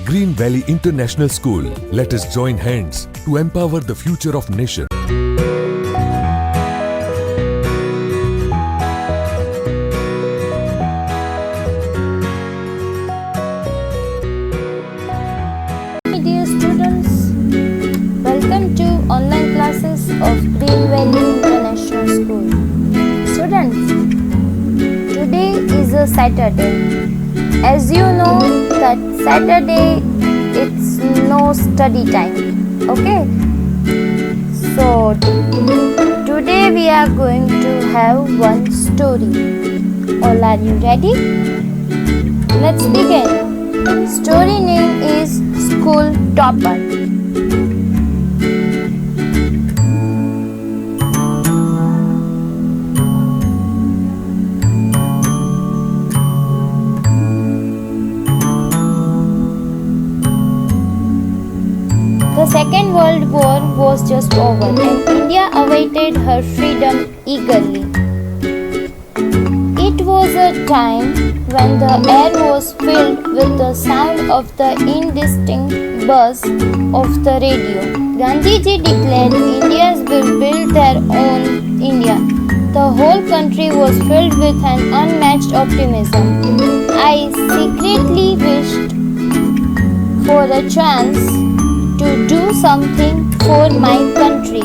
Green Valley International School. Let us join hands to empower the future of nation. Dear students, welcome to online classes of Green Valley International School. Students, today is a Saturday. As you know that Saturday it's no study time. Okay? So today we are going to have one story. All are you ready? Let's begin. Story name is School Topper. The Second World War was just over and India awaited her freedom eagerly. It was a time when the air was filled with the sound of the indistinct buzz of the radio. Gandhiji declared Indians will build their own India. The whole country was filled with an unmatched optimism. I secretly wished for a chance to do something for my country.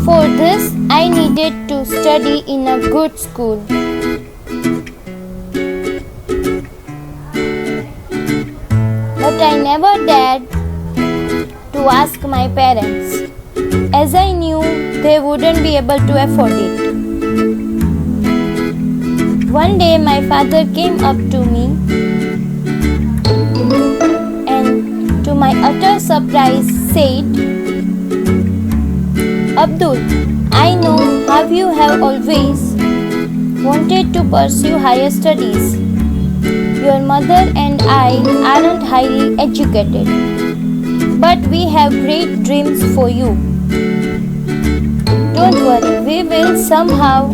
For this, I needed to study in a good school. But I never dared to ask my parents, as I knew they wouldn't be able to afford it. One day my father came up to me and to my utter surprise said, Abdul, I know how you have always wanted to pursue higher studies. Your mother and I aren't highly educated, but we have great dreams for you. Don't worry, we will somehow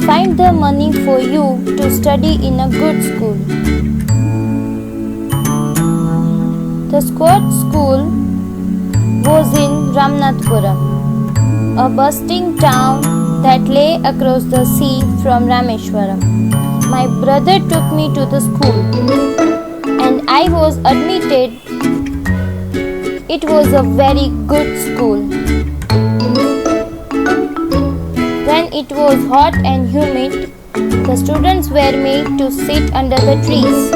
find the money for you to study in a good school. The Squad School was in Ramnathpuram, a bustling town that lay across the sea from Rameshwaram. My brother took me to the school and I was admitted. It was a very good school. When it was hot and humid, the students were made to sit under the trees,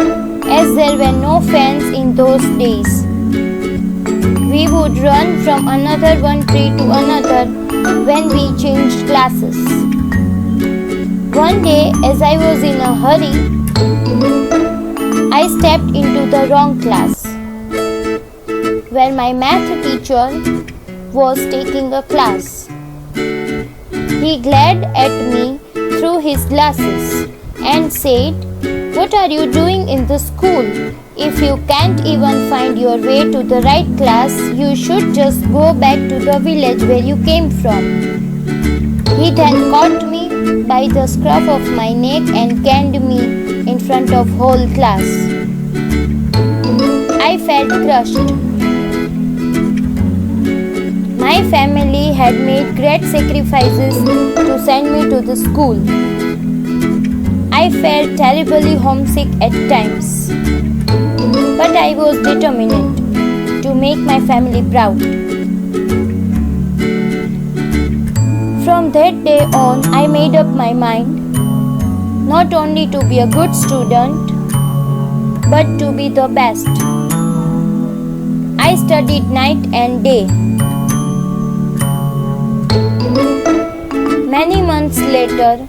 as there were no fans in those days. We would run from another one tree to another when we changed classes. One day, as I was in a hurry, I stepped into the wrong class, where my math teacher was taking a class. He glared at me through his glasses and said, What are you doing in the school? If you can't even find your way to the right class, you should just go back to the village where you came from. He then caught me by the scruff of my neck and canned me in front of whole class. I felt crushed. My family had made great sacrifices to send me to the school. I felt terribly homesick at times, but I was determined to make my family proud. From that day on, I made up my mind not only to be a good student, but to be the best. I studied night and day. Many months later,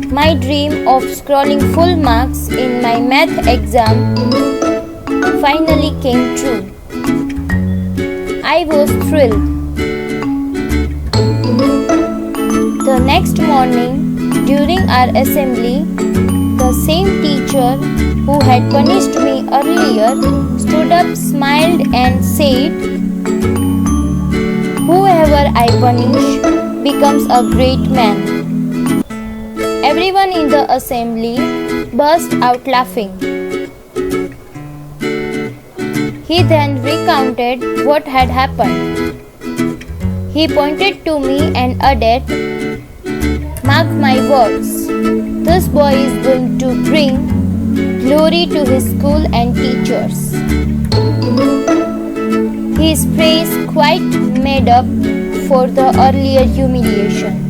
my dream of scoring full marks in my math exam finally came true. I was thrilled. The next morning, during our assembly, the same teacher who had punished me earlier stood up, smiled and said, Whoever I punish becomes a great man. Everyone in the assembly burst out laughing. He then recounted what had happened. He pointed to me and added, "Mark my words, this boy is going to bring glory to his school and teachers." His praise quite made up for the earlier humiliation.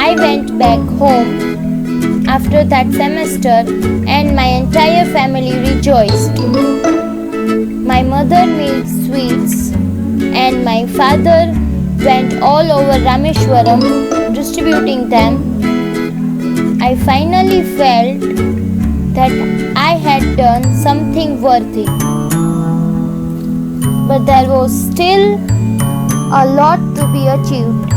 I went back home after that semester and my entire family rejoiced. My mother made sweets and my father went all over Rameshwaram distributing them. I finally felt that I had done something worthy. But there was still a lot to be achieved.